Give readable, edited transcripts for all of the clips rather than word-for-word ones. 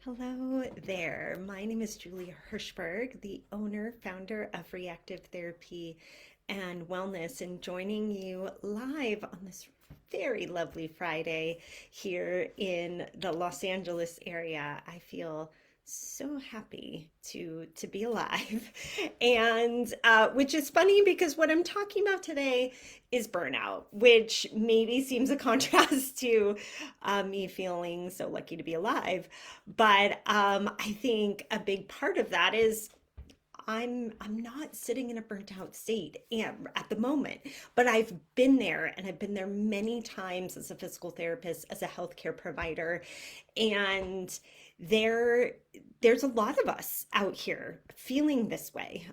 Hello there. My name is Julia Hirschberg, the owner, founder of Reactive Therapy and Wellness, and joining you live on this very lovely Friday here in the Los Angeles area. I feel so happy to be alive, and which is funny because what I'm talking about today is burnout, which maybe seems a contrast to me feeling so lucky to be alive. But I think a big part of that is I'm not sitting in a burnt out state at the moment, but I've been there, and I've been there many times as a physical therapist, as a healthcare provider, and there there's a lot of us out here feeling this way,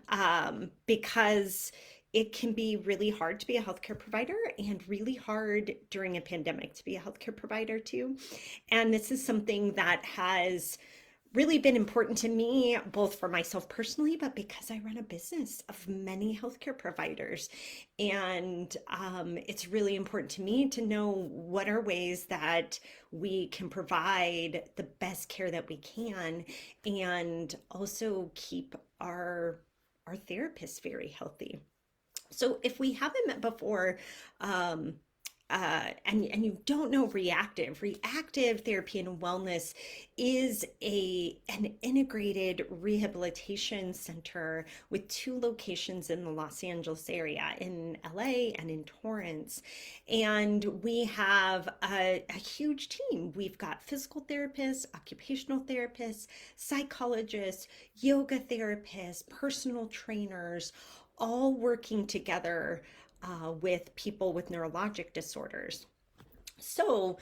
because it can be really hard to be a healthcare provider and really hard during a pandemic to be a healthcare provider too. And this is something that has really been important to me, both for myself personally, but because I run a business of many healthcare providers. And it's really important to me to know what are ways that we can provide the best care that we can and also keep our therapists very healthy. So if we haven't met before, and you don't know reactive therapy and wellness is an integrated rehabilitation center with two locations in the Los Angeles area, in LA and in Torrance. And we have a huge team. We've got physical therapists, occupational therapists, psychologists, yoga therapists, personal trainers, all working together with people with neurologic disorders. So,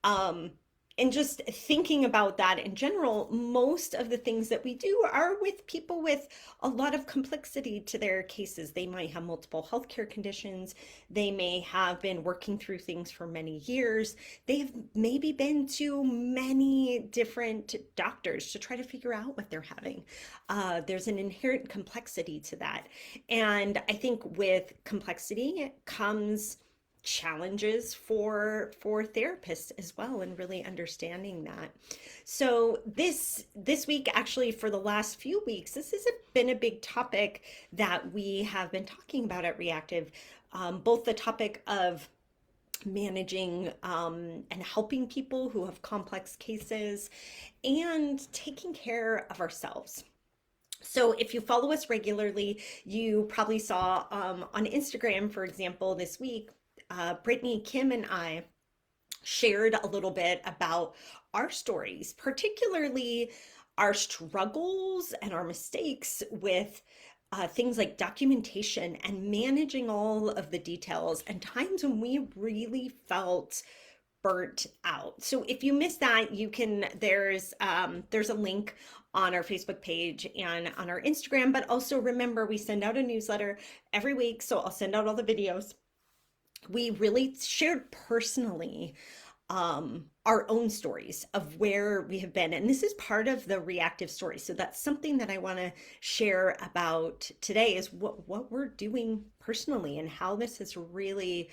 um, and just thinking about that in general, most of the things that we do are with people with a lot of complexity to their cases. They might have multiple healthcare conditions. They may have been working through things for many years. They've maybe been to many different doctors to try to figure out what they're having. There's an inherent complexity to that. And I think with complexity comes challenges for therapists as well, and really understanding that. So this week, actually for the last few weeks, this has been a big topic that we have been talking about at Reactive. Both the topic of managing and helping people who have complex cases, and taking care of ourselves. So if you follow us regularly, you probably saw on Instagram, for example, this week, Brittany, Kim, and I shared a little bit about our stories, particularly our struggles and our mistakes with things like documentation and managing all of the details, and times when we really felt burnt out. So if you missed that, you can, there's a link on our Facebook page and on our Instagram. But also remember, we send out a newsletter every week, so I'll send out all the videos. We really shared personally our own stories of where we have been. And this is part of the reactive story. So that's something that I want to share about today, is what we're doing personally and how this has really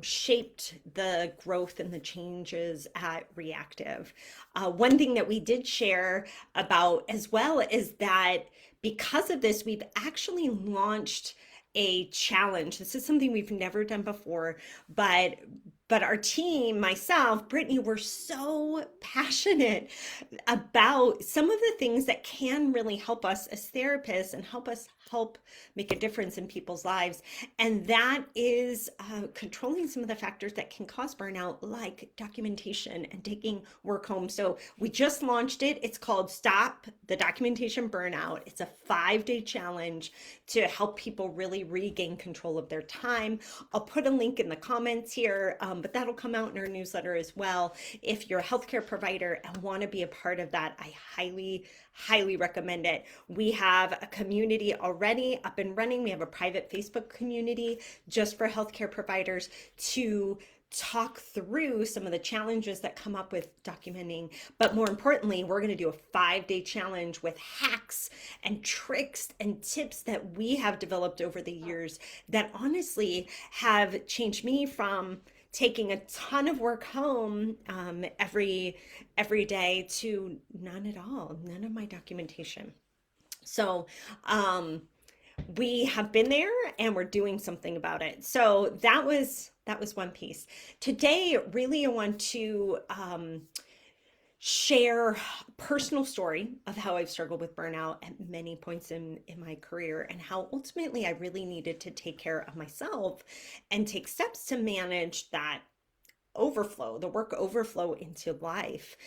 shaped the growth and the changes at Reactive. One thing that we did share about as well is that because of this, we've actually launched a challenge. This is something we've never done before, but our team, myself, Brittany, we're so passionate about some of the things that can really help us as therapists and help make a difference in people's lives. And that is controlling some of the factors that can cause burnout, like documentation and taking work home. So we just launched it. It's called Stop the Documentation Burnout. It's a 5-day challenge to help people really regain control of their time. I'll put a link in the comments here, but that'll come out in our newsletter as well. If you're a healthcare provider and want to be a part of that, I highly recommend it. We have a community already up and running. We have a private Facebook community just for healthcare providers to talk through some of the challenges that come up with documenting. But more importantly, we're going to do a 5-day challenge with hacks and tricks and tips that we have developed over the years that honestly have changed me from taking a ton of work home every day to none at all, none of my documentation. So we have been there and we're doing something about it. So that was one piece. Today, really, I want to share a personal story of how I've struggled with burnout at many points in my career, and how ultimately I really needed to take care of myself and take steps to manage that overflow, the work overflow into life,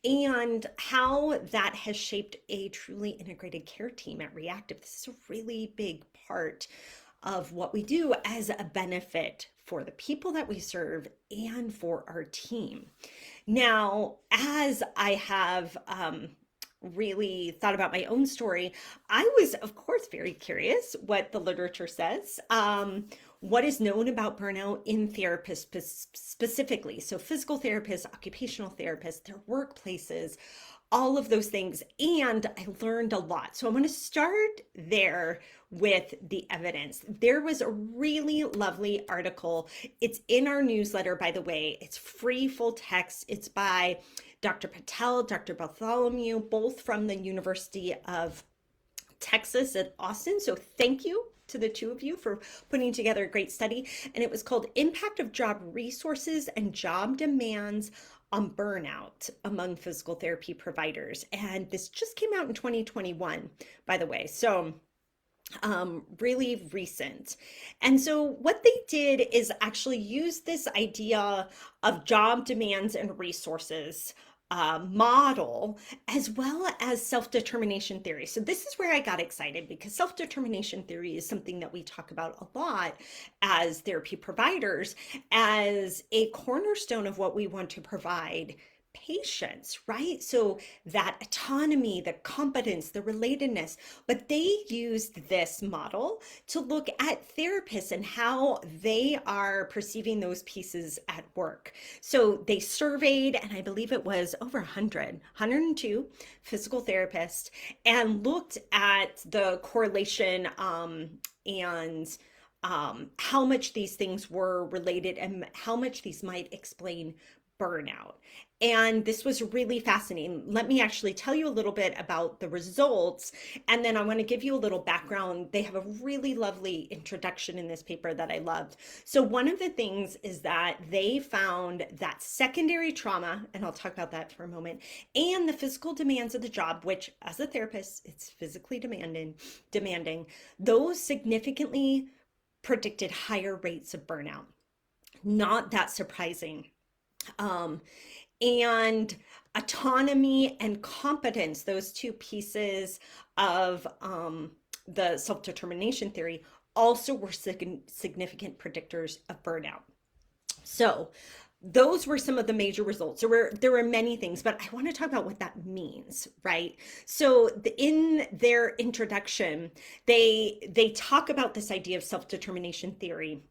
and how that has shaped a truly integrated care team at Re+active. This is a really big part of what we do as a benefit for the people that we serve and for our team. Now, as I have really thought about my own story, I was, of course, very curious what the literature says. What is known about burnout in therapists specifically? So, physical therapists, occupational therapists, their workplaces, all of those things. And I learned a lot. So, I'm going to start there with the evidence. There was a really lovely article. It's in our newsletter, by the way. It's free, full text. It's by Dr. Patel, Dr. Bartholomew, both from the University of Texas at Austin. So thank you to the two of you for putting together a great study. And it was called Impact of Job Resources and Job Demands on Burnout Among Physical Therapy Providers. And this just came out in 2021, by the way. So really recent. And so what they did is actually use this idea of job demands and resources model, as well as self-determination theory. So this is where I got excited, because self-determination theory is something that we talk about a lot as therapy providers, as a cornerstone of what we want to provide patients, right? So that autonomy, the competence, the relatedness, but they used this model to look at therapists and how they are perceiving those pieces at work. So they surveyed, and I believe it was over 102 physical therapists, and looked at the correlation and how much these things were related and how much these might explain burnout. And this was really fascinating. Let me actually tell you a little bit about the results, and then I want to give you a little background. They have a really lovely introduction in this paper that I loved. So one of the things is that they found that secondary trauma, and I'll talk about that for a moment, and the physical demands of the job, which as a therapist, it's physically demanding, those significantly predicted higher rates of burnout. Not that surprising. And autonomy and competence, those two pieces of the self-determination theory, also were significant predictors of burnout. So those were some of the major results. There were many things, but I want to talk about what that means, right? So in their introduction, they talk about this idea of self-determination theory,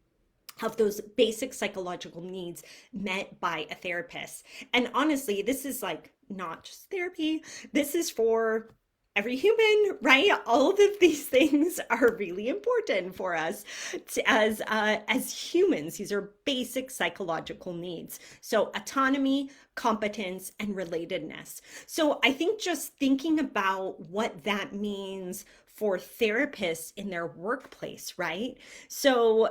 of those basic psychological needs met by a therapist. And honestly, this is like not just therapy, this is for every human, right? All of these things are really important for us as humans. These are basic psychological needs. So autonomy, competence, and relatedness. So I think just thinking about what that means for therapists in their workplace, right? So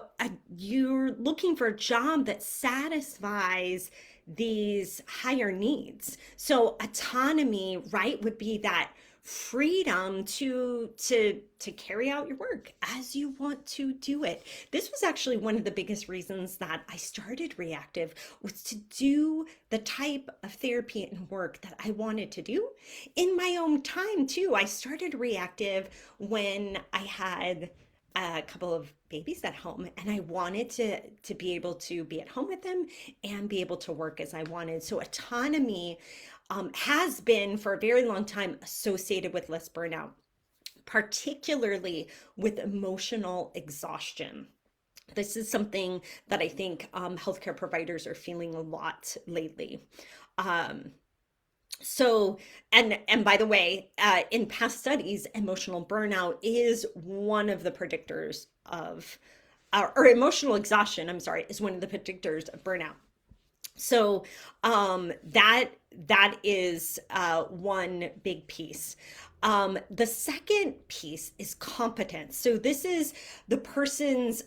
you're looking for a job that satisfies these higher needs. So autonomy, right, would be that freedom to carry out your work as you want to do it. This was actually one of the biggest reasons that I started Re+active, was to do the type of therapy and work that I wanted to do in my own time too. I started Re+active when I had a couple of babies at home, and I wanted to be able to be at home with them and be able to work as I wanted. So autonomy has been for a very long time associated with less burnout, particularly with emotional exhaustion. This is something that I think healthcare providers are feeling a lot lately. So, and by the way, in past studies, emotional burnout is one of the predictors of or emotional exhaustion, I'm sorry, is one of the predictors of burnout. So that is one big piece. The second piece is competence. So this is the person's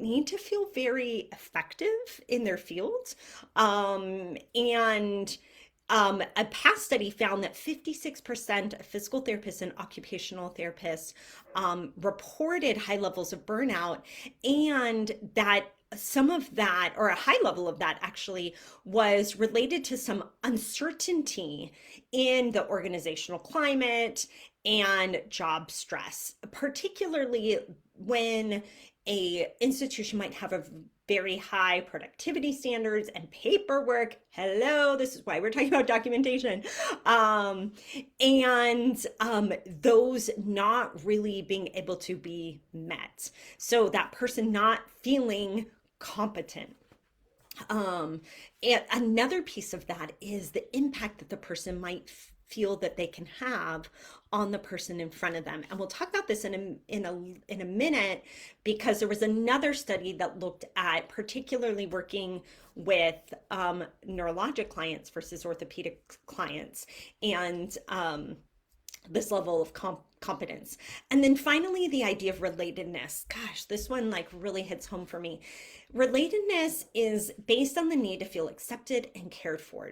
need to feel very effective in their field. And a past study found that 56% of physical therapists and occupational therapists reported high levels of burnout, and that some of that, or a high level of that actually, was related to some uncertainty in the organizational climate and job stress, particularly when a institution might have a very high productivity standards and paperwork. Hello, this is why we're talking about documentation. And those not really being able to be met. So that person not feeling competent. And another piece of that is the impact that the person might feel that they can have on the person in front of them. And we'll talk about this in a minute, because there was another study that looked at particularly working with neurologic clients versus orthopedic clients, and this level of competence. And then finally, the idea of relatedness. Gosh, this one like really hits home for me. Relatedness is based on the need to feel accepted and cared for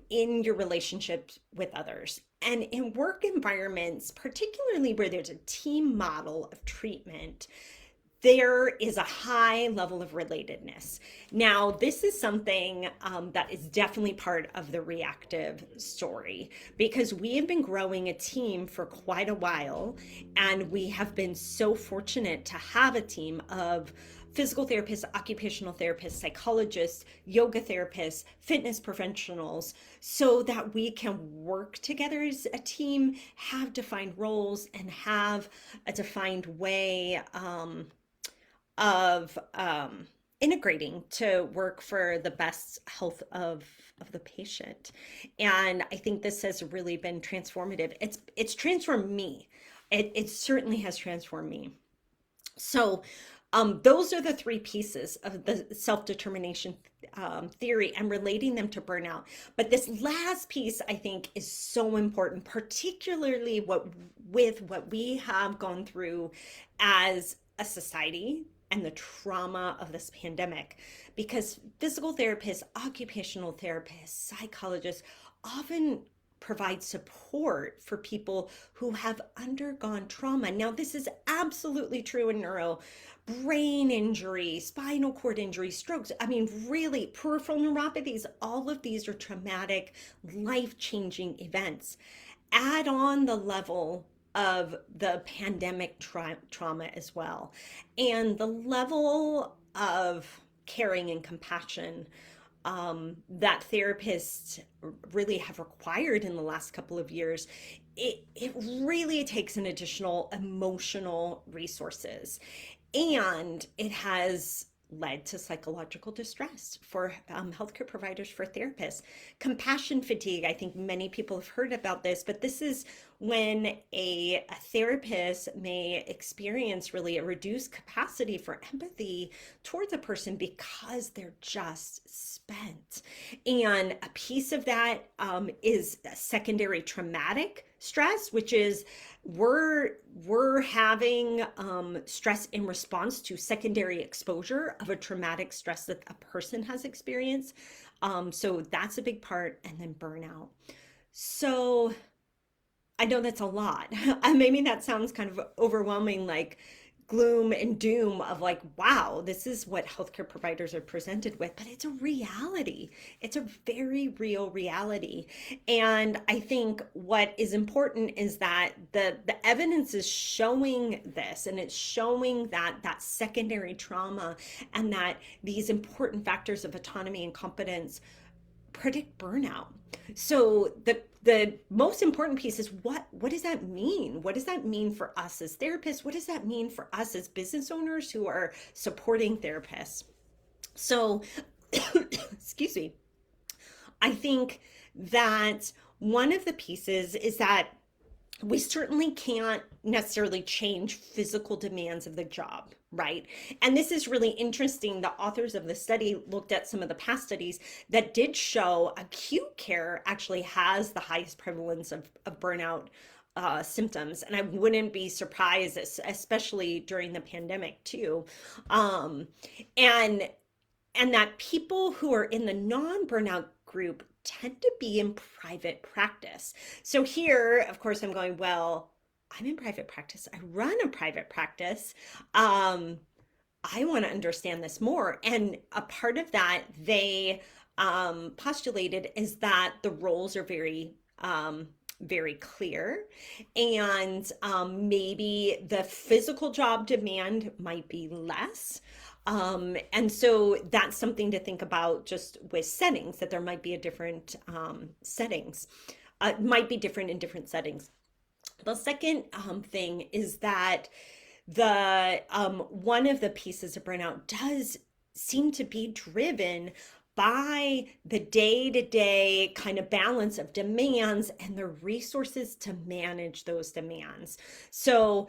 in your relationships with others. And in work environments, particularly where there's a team model of treatment, there is a high level of relatedness. Now, this is something that is definitely part of the reactive story, because we have been growing a team for quite a while, and we have been so fortunate to have a team of physical therapists, occupational therapists, psychologists, yoga therapists, fitness professionals, so that we can work together as a team, have defined roles, and have a defined way of integrating to work for the best health of the patient. And I think this has really been transformative. It's transformed me. It certainly has transformed me. So those are the three pieces of the self-determination theory, and relating them to burnout. But this last piece, I think, is so important, particularly with what we have gone through as a society and the trauma of this pandemic, because physical therapists, occupational therapists, psychologists often provide support for people who have undergone trauma. Now, this is absolutely true in neuro, brain injury, spinal cord injury, strokes. I mean, really, peripheral neuropathies, all of these are traumatic, life-changing events. Add on the level of the pandemic trauma as well, and the level of caring and compassion that therapists really have required in the last couple of years. It really takes an additional emotional resources, and it has led to psychological distress for healthcare providers, for therapists. Compassion fatigue, I think many people have heard about this, but this is when a therapist may experience really a reduced capacity for empathy towards a person because they're just spent. And a piece of that is secondary traumatic stress, which is we're having stress in response to secondary exposure of a traumatic stress that a person has experienced. So that's a big part. And then burnout. So I know that's a lot. Maybe that sounds kind of overwhelming, like gloom and doom of like, wow, this is what healthcare providers are presented with, but it's a reality. It's a very real reality. And I think what is important is that the evidence is showing this, and it's showing that secondary trauma and that these important factors of autonomy and competence predict burnout. So the most important piece is what does that mean? What does that mean for us as therapists? What does that mean for us as business owners who are supporting therapists? So, excuse me. I think that one of the pieces is that we certainly can't necessarily change physical demands of the job, right? And this is really interesting. The authors of the study looked at some of the past studies that did show acute care actually has the highest prevalence of burnout symptoms. And I wouldn't be surprised, especially during the pandemic too. Um, and and that people who are in the non-burnout group tend to be in private practice. So here, of course, I'm going, well, I'm in private practice. I run a private practice. Um, I want to understand this more. And a part of that they postulated is that the roles are very clear, and maybe the physical job demand might be less. And so that's something to think about just with settings, that there might be a different settings, might be different in different settings. The second thing is that the one of the pieces of burnout does seem to be driven by the day-to-day kind of balance of demands and the resources to manage those demands. So,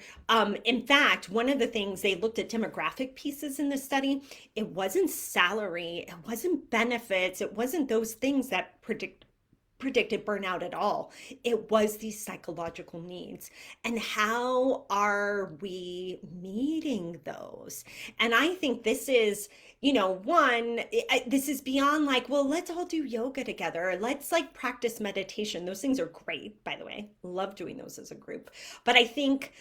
in fact, one of the things they looked at demographic pieces in the study, it wasn't salary, it wasn't benefits, it wasn't those things that predicted burnout at all. It was these psychological needs. And how are we meeting those? And I think this is, one, this is beyond like, well, let's all do yoga together. Let's like practice meditation. Those things are great, by the way. Love doing those as a group. But I think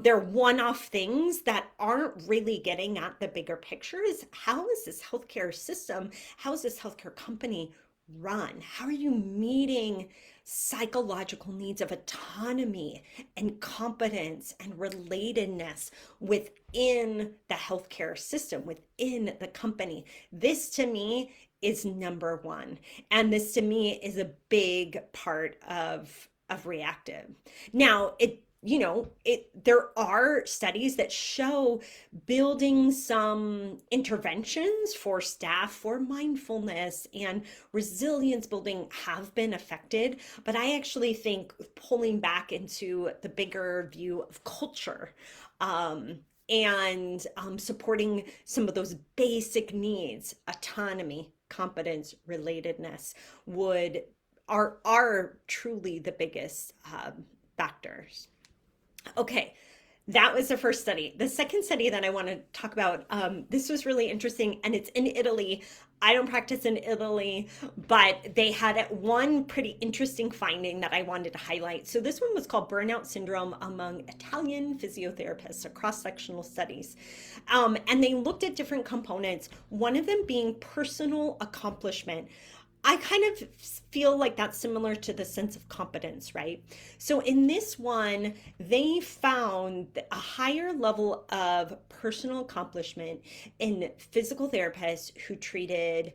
they're one-off things that aren't really getting at the bigger picture. Is how is this healthcare system, how is this healthcare company run? How are you meeting psychological needs of autonomy and competence and relatedness within the healthcare system, within the company? This to me is number one. And this to me is a big part of reactive. Now, there are studies that show building some interventions for staff for mindfulness and resilience building have been affected, but I actually think pulling back into the bigger view of culture, and supporting some of those basic needs, autonomy, competence, relatedness, would are truly the biggest factors. Okay, that was the first study. The second study that I want to talk about, this was really interesting, and it's in Italy. I don't practice in Italy, but they had one pretty interesting finding that I wanted to highlight. So this one was called Burnout Syndrome among Italian physiotherapists, a cross-sectional studies. And they looked at different components, one of them being personal accomplishment. I kind of feel like that's similar to the sense of competence, right? So in this one, they found a higher level of personal accomplishment in physical therapists who treated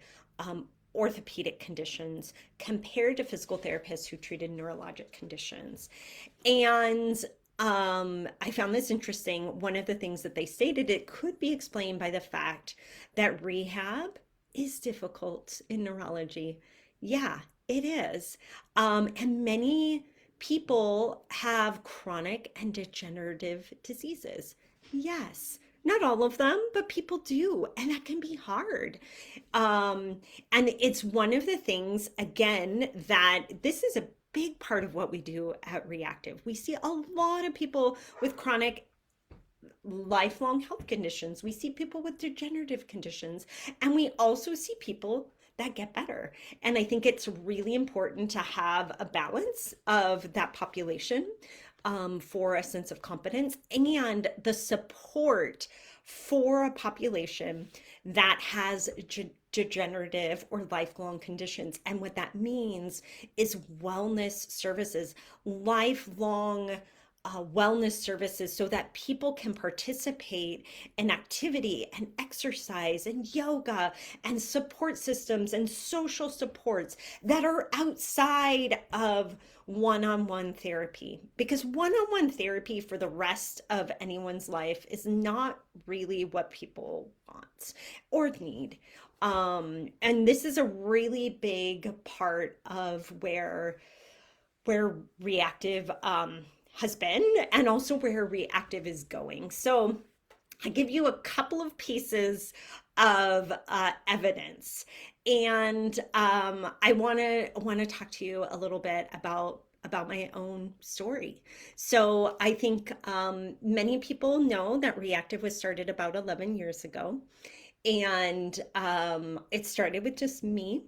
orthopedic conditions compared to physical therapists who treated neurologic conditions. And I found this interesting. One of the things that they stated, it could be explained by the fact that rehab is difficult in neurology. Yeah, it is. And many people have chronic and degenerative diseases. Yes, not all of them, but people do, and that can be hard. And it's one of the things, again, that this is a big part of what we do at Reactive. We see a lot of people with chronic lifelong health conditions. We see people with degenerative conditions, and we also see people that get better. And I think it's really important to have a balance of that population, for a sense of competence and the support for a population that has degenerative or lifelong conditions. And what that means is wellness services, lifelong wellness services, so that people can participate in activity and exercise and yoga and support systems and social supports that are outside of one-on-one therapy. Because one-on-one therapy for the rest of anyone's life is not really what people want or need. And this is a really big part of where reactive has been and also where reactive is going. So I give you a couple of pieces of evidence, and I want to talk to you a little bit about my own story. So I think many people know that reactive was started about 11 years ago, and it started with just me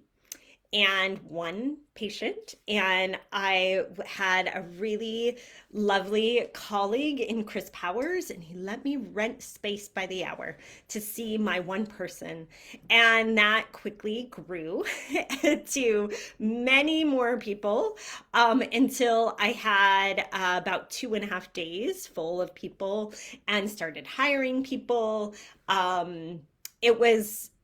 and one patient. And I had a really lovely colleague in Chris Powers, and he let me rent space by the hour to see my one person. And that quickly grew to many more people until I had about 2.5 days full of people and started hiring people.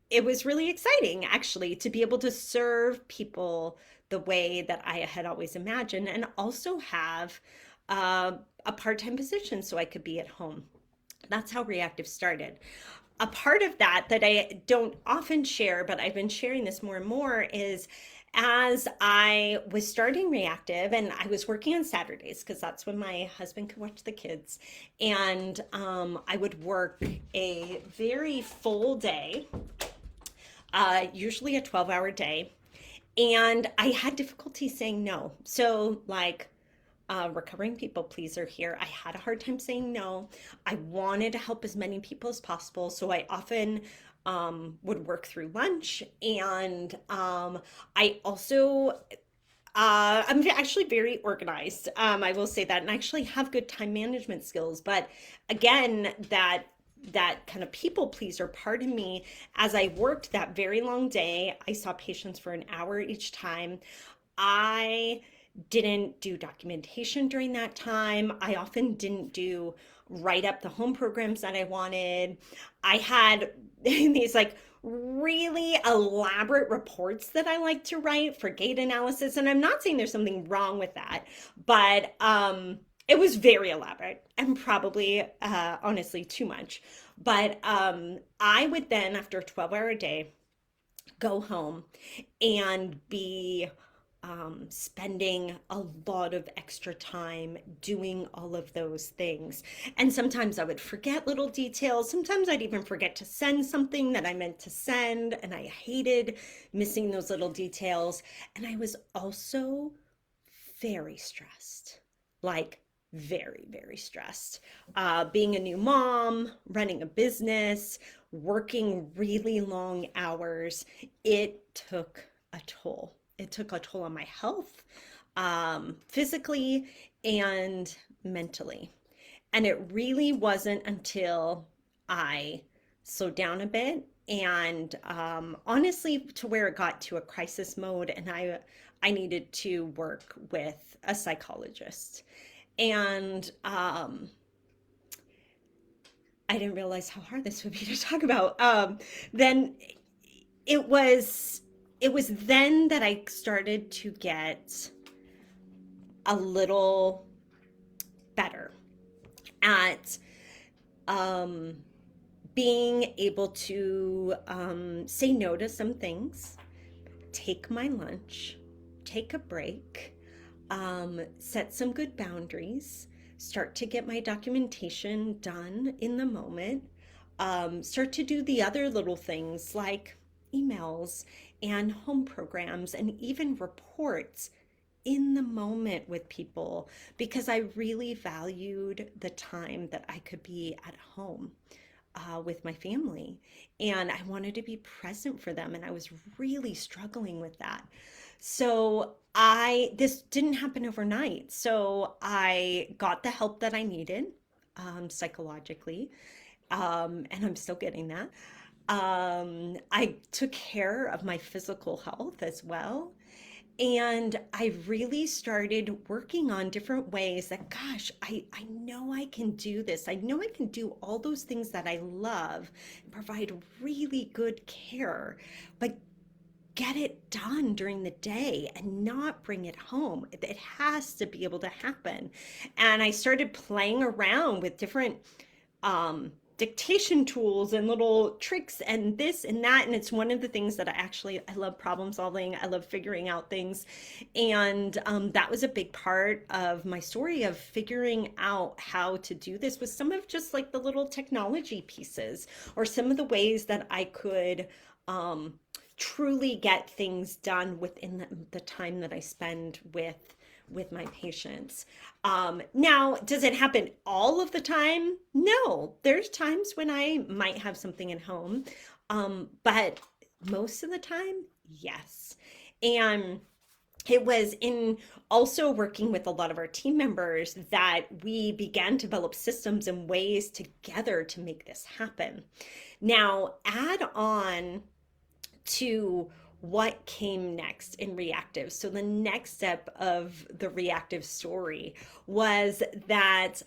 It was really exciting actually to be able to serve people the way that I had always imagined, and also have uh, a part-time position so I could be at home. That's how reactive started. A part of that I don't often share, but I've been sharing this more and more, is as I was starting reactive and I was working on Saturdays because that's when my husband could watch the kids. And I would work a very full day, usually a 12-hour day. And I had difficulty saying no. So, like, recovering people pleaser here, I had a hard time saying no. I wanted to help as many people as possible. So, I often would work through lunch. And I also I'm actually very organized. I will say that, and I actually have good time management skills. But again, that kind of people pleaser part of me, as I worked that very long day, I saw patients for an hour each time. I didn't do documentation during that time. I often didn't do write up the home programs that I wanted. I had these like really elaborate reports that I like to write for gait analysis. And I'm not saying there's something wrong with that, but it was very elaborate and probably honestly too much. But I would then, after a 12-hour day, go home and be spending a lot of extra time doing all of those things. And sometimes I would forget little details. Sometimes I'd even forget to send something that I meant to send. And I hated missing those little details. And I was also very stressed, like very, very stressed. Being a new mom, running a business, working really long hours, it took a toll. It took a toll on my health, physically and mentally. And it really wasn't until I slowed down a bit and honestly to where it got to a crisis mode, and I needed to work with a psychologist. And I didn't realize how hard this would be to talk about. Then it was it was then that I started to get a little better at um, being able to say no to some things, take my lunch, take a break, set some good boundaries, start to get my documentation done in the moment, start to do the other little things like emails and home programs and even reports in the moment with people, because I really valued the time that I could be at home with my family, and I wanted to be present for them, and I was really struggling with that. So I this didn't happen overnight. So I got the help that I needed psychologically, and I'm still getting that. I took care of my physical health as well. And I really started working on different ways that, gosh, I know I can do this. I know I can do all those things that I love and provide really good care, but get it done during the day and not bring it home. It has to be able to happen. And I started playing around with different dictation tools and little tricks and this and that. And it's one of the things that I love problem solving. I love figuring out things. And that was a big part of my story of figuring out how to do this, with some of just like the little technology pieces or some of the ways that I could truly get things done within the time that I spend with my patients. Now, does it happen all of the time? No, there's times when I might have something at home, but most of the time, yes. And it was in also working with a lot of our team members that we began to develop systems and ways together to make this happen. Now, add on to what came next in reactive. So the next step of the reactive story was that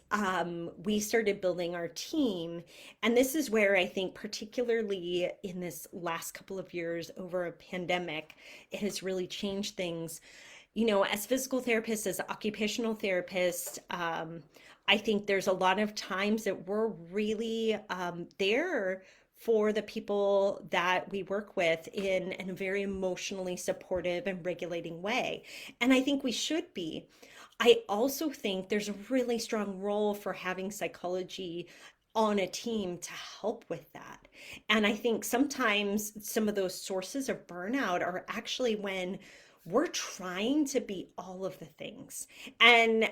we started building our team. And this is where I think, particularly in this last couple of years over a pandemic, it has really changed things. You know, as physical therapists, as occupational therapists, I think there's a lot of times that we're really there for the people that we work with in a very emotionally supportive and regulating way. And I think we should be. I also think there's a really strong role for having psychology on a team to help with that. And I think sometimes some of those sources of burnout are actually when we're trying to be all of the things. And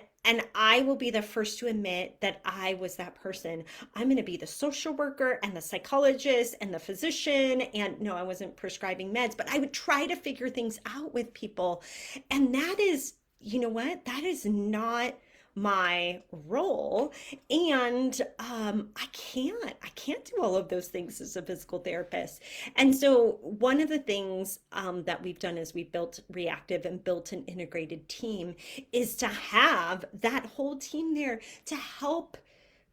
I will be the first to admit that I was that person. I'm going to be the social worker and the psychologist and the physician. And no, I wasn't prescribing meds, but I would try to figure things out with people. And that is, you know what? That is not my role. And I can't do all of those things as a physical therapist. And so one of the things that we've done is we built reactive and built an integrated team, is to have that whole team there to help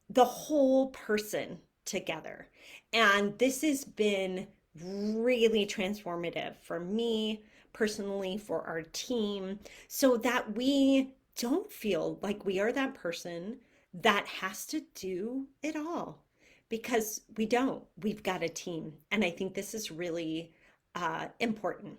the whole person together. And this has been really transformative for me personally, for our team, so that we don't feel like we are that person that has to do it all, because we don't. We've got a team. And I think this is really important.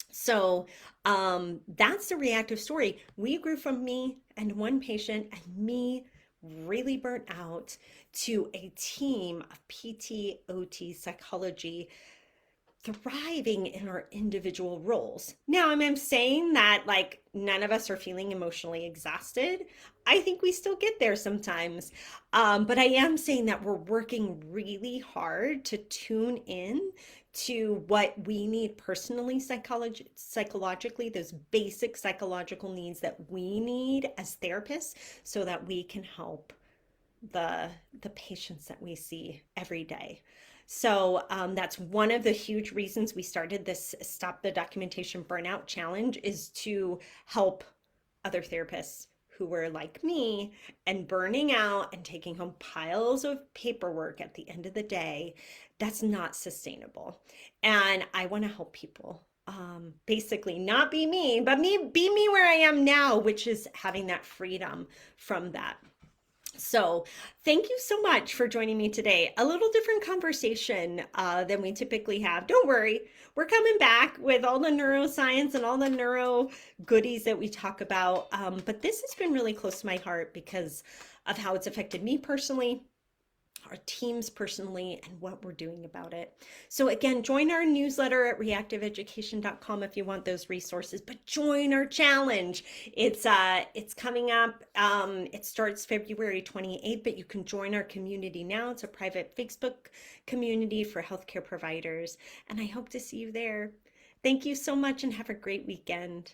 So that's the reactive story. We grew from me and one patient and me really burnt out to a team of PT, OT, psychology, thriving in our individual roles. Now, I'm saying that like none of us are feeling emotionally exhausted. I think we still get there sometimes. But I am saying that we're working really hard to tune in to what we need personally, psychologically, those basic psychological needs that we need as therapists, so that we can help the patients that we see every day. So that's one of the huge reasons we started this Stop the Documentation Burnout Challenge, is to help other therapists who were like me and burning out and taking home piles of paperwork at the end of the day. That's not sustainable. And I want to help people basically not be me, but be me where I am now, which is having that freedom from that. So thank you so much for joining me today. A little different conversation than we typically have. Don't worry, we're coming back with all the neuroscience and all the neuro goodies that we talk about. But this has been really close to my heart because of how it's affected me personally, our teams personally, and what we're doing about it. So again, join our newsletter at reactiveeducation.com if you want those resources, but join our challenge. It's coming up. It starts February 28th, but you can join our community now. It's a private Facebook community for healthcare providers, and I hope to see you there. Thank you so much and have a great weekend.